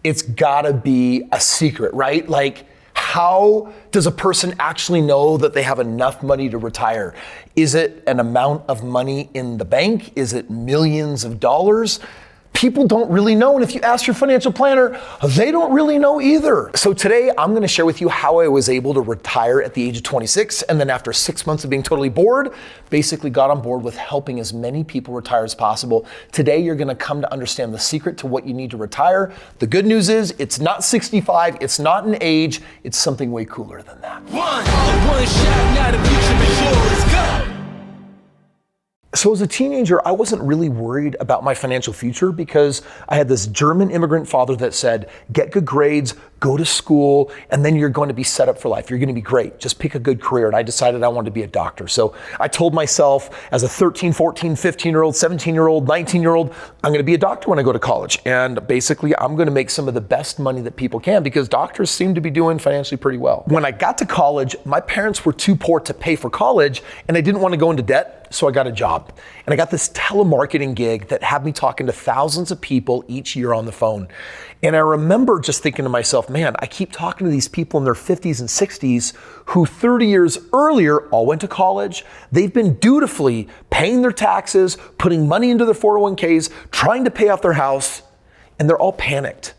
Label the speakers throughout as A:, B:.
A: It's gotta be a secret, right? Like, how does a person actually know that they have enough money to retire? Is it an amount of money in the bank? Is it millions of dollars? People don't really know, and if you ask your financial planner, they don't really know either. So today, I'm gonna share with you how I was able to retire at the age of 26, and then after 6 months of being totally bored, basically got on board with helping as many people retire as possible. Today, you're gonna come to understand the secret to what you need to retire. The good news is, it's not 65, it's not an age, it's something way cooler than that.
B: One shot, now the future is yours, go!
A: So as a teenager, I wasn't really worried about my financial future because I had this German immigrant father that said, get good grades, go to school, and then you're going to be set up for life. You're going to be great. Just pick a good career. And I decided I wanted to be a doctor. So I told myself as a 13, 14, 15-year-old, 17-year-old, 19-year-old, I'm going to be a doctor when I go to college. And basically, I'm going to make some of the best money that people can because doctors seem to be doing financially pretty well. When I got to college, my parents were too poor to pay for college, and I didn't want to go into debt. So I got a job, and I got this telemarketing gig that had me talking to thousands of people each year on the phone. And I remember just thinking to myself, man, I keep talking to these people in their 50s and 60s who 30 years earlier all went to college. They've been dutifully paying their taxes, putting money into their 401ks, trying to pay off their house, and they're all panicked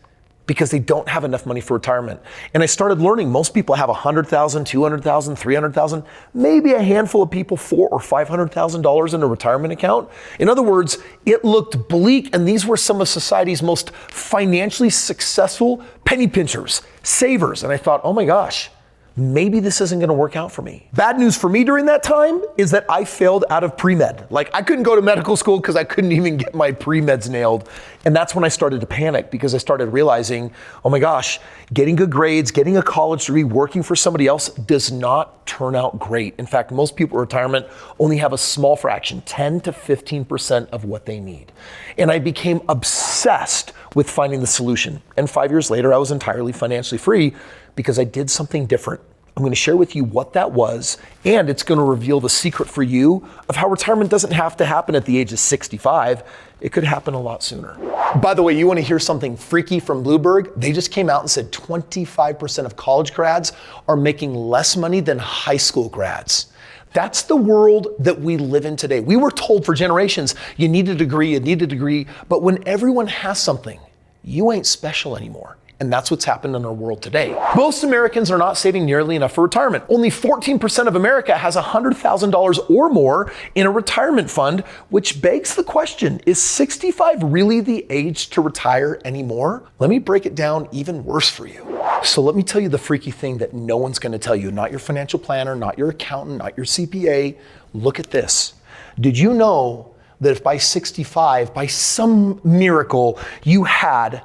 A: because they don't have enough money for retirement. And I started learning most people have $100,000, $200,000, $300,000, maybe a handful of people $400,000 or $500,000 in a retirement account. In other words, it looked bleak, and these were some of society's most financially successful penny pinchers, savers. And I thought, oh my gosh, maybe this isn't gonna work out for me. Bad news for me during that time is that I failed out of pre-med. Like, I couldn't go to medical school because I couldn't even get my pre-meds nailed. And that's when I started to panic because I started realizing, oh my gosh, getting good grades, getting a college degree, working for somebody else does not turn out great. In fact, most people in retirement only have a small fraction, 10 to 15% of what they need. And I became obsessed with finding the solution. And 5 years later, I was entirely financially free because I did something different. I'm going to share with you what that was, and it's going to reveal the secret for you of how retirement doesn't have to happen at the age of 65. It could happen a lot sooner. By the way, you want to hear something freaky from Bloomberg? They just came out and said 25% of college grads are making less money than high school grads. That's the world that we live in today. We were told for generations, you need a degree, but when everyone has something, you ain't special anymore. And that's what's happened in our world today. Most Americans are not saving nearly enough for retirement. Only 14% of America has $100,000 or more in a retirement fund, which begs the question, is 65 really the age to retire anymore? Let me break it down even worse for you. So let me tell you the freaky thing that no one's gonna tell you, not your financial planner, not your accountant, not your CPA. Look at this. Did you know that if by 65, by some miracle, you had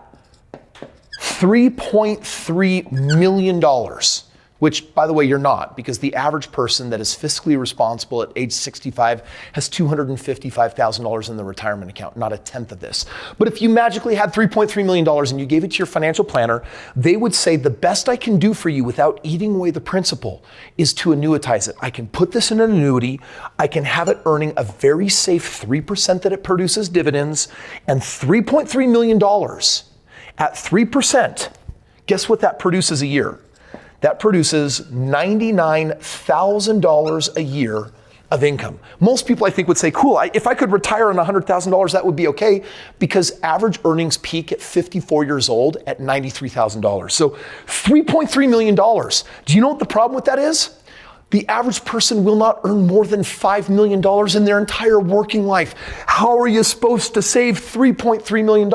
A: $3.3 million, which, by the way, you're not, because the average person that is fiscally responsible at age 65 has $255,000 in the retirement account, not a tenth of this. But if you magically had $3.3 million and you gave it to your financial planner, they would say, the best I can do for you without eating away the principal is to annuitize it. I can put this in an annuity, I can have it earning a very safe 3% that it produces dividends, and $3.3 million at 3%, guess what that produces a year? That produces $99,000 a year of income. Most people, I think, would say, cool, if I could retire on $100,000, that would be okay, because average earnings peak at 54 years old at $93,000. So $3.3 million. Do you know what the problem with that is? The average person will not earn more than $5 million in their entire working life. How are you supposed to save $3.3 million?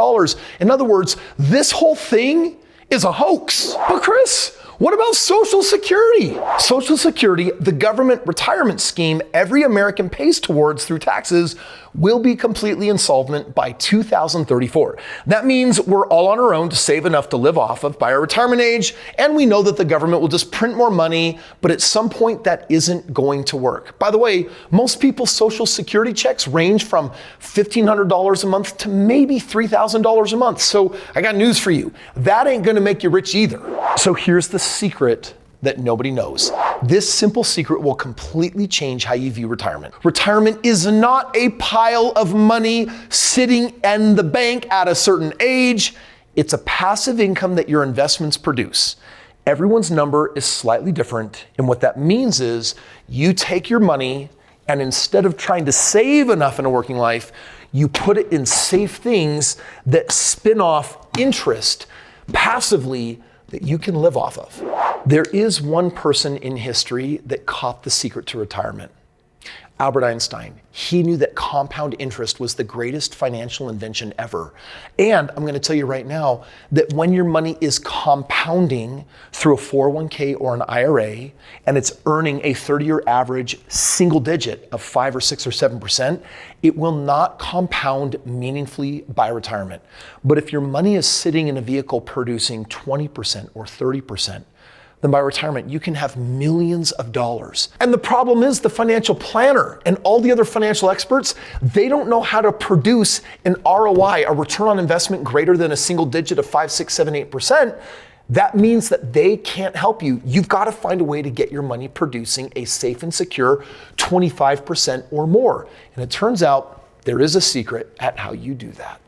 A: In other words, this whole thing is a hoax. But Kris, what about Social Security? Social Security, the government retirement scheme every American pays towards through taxes, will be completely insolvent by 2034. That means we're all on our own to save enough to live off of by our retirement age, and we know that the government will just print more money, but at some point that isn't going to work. By the way, most people's Social Security checks range from $1,500 a month to maybe $3,000 a month. So I got news for you. That ain't gonna make you rich either. So here's the secret that nobody knows. This simple secret will completely change how you view retirement. Retirement is not a pile of money sitting in the bank at a certain age. It's a passive income that your investments produce. Everyone's number is slightly different. And what that means is you take your money and instead of trying to save enough in a working life, you put it in safe things that spin off interest passively that you can live off of. There is one person in history that caught the secret to retirement. Albert Einstein. He knew that compound interest was the greatest financial invention ever. And I'm going to tell you right now that when your money is compounding through a 401k or an IRA, and it's earning a 30-year average single digit of 5 or 6 or 7%, it will not compound meaningfully by retirement. But if your money is sitting in a vehicle producing 20% or 30%, then by retirement, you can have millions of dollars. And the problem is the financial planner and all the other financial experts, they don't know how to produce an ROI, a return on investment greater than a single digit of 5, 6, 7, 8%. That means that they can't help you. You've got to find a way to get your money producing a safe and secure 25% or more. And it turns out there is a secret at how you do that.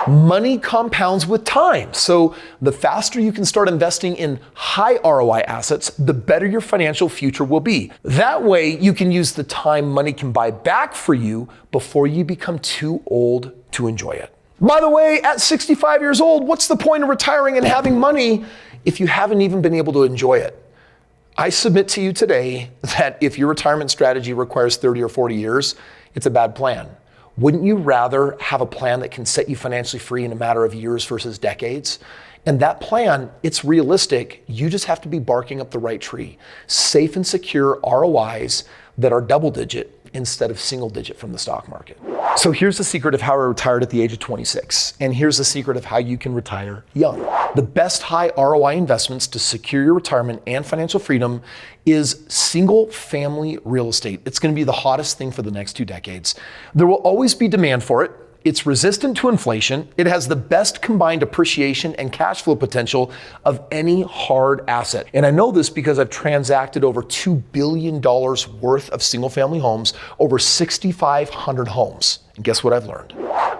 A: Money compounds with time. So the faster you can start investing in high ROI assets, the better your financial future will be. That way you can use the time money can buy back for you before you become too old to enjoy it. By the way, at 65 years old, what's the point of retiring and having money if you haven't even been able to enjoy it? I submit to you today that if your retirement strategy requires 30 or 40 years, it's a bad plan. Wouldn't you rather have a plan that can set you financially free in a matter of years versus decades? And that plan, it's realistic. You just have to be barking up the right tree. Safe and secure ROIs that are double digit instead of single digit from the stock market. So here's the secret of how I retired at the age of 26. And here's the secret of how you can retire young. The best high ROI investments to secure your retirement and financial freedom is single family real estate. It's going to be the hottest thing for the next 2 decades. There will always be demand for it. It's resistant to inflation. It has the best combined appreciation and cash flow potential of any hard asset. And I know this because I've transacted over $2 billion worth of single family homes, over 6,500 homes. And guess what I've learned?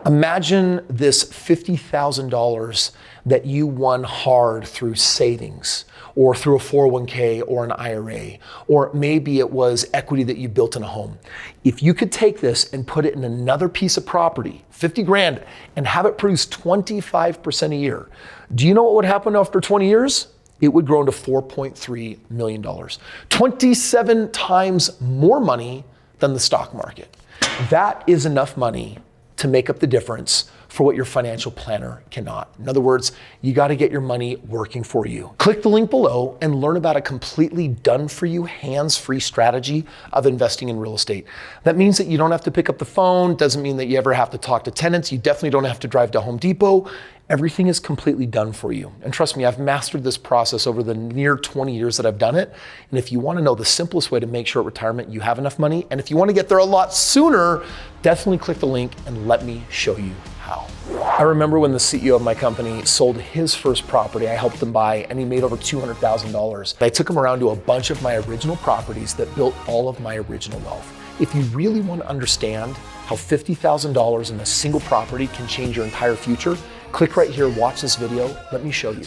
A: Imagine this $50,000 that you won hard through savings or through a 401k or an IRA, or maybe it was equity that you built in a home. If you could take this and put it in another piece of property, 50 grand, and have it produce 25% a year, do you know what would happen after 20 years? It would grow into $4.3 million. 27 times more money than the stock market. That is enough money to make up the difference for what your financial planner cannot. In other words, you got to get your money working for you. Click the link below and learn about a completely done-for-you, hands-free strategy of investing in real estate. That means that you don't have to pick up the phone, doesn't mean that you ever have to talk to tenants, you definitely don't have to drive to Home Depot. Everything is completely done for you. And trust me, I've mastered this process over the near 20 years that I've done it. And if you want to know the simplest way to make sure at retirement you have enough money, and if you want to get there a lot sooner, definitely click the link and let me show you how. I remember when the CEO of my company sold his first property, I helped him buy, and he made over $200,000. I took him around to a bunch of my original properties that built all of my original wealth. If you really want to understand how $50,000 in a single property can change your entire future, click right here, watch this video, let me show you.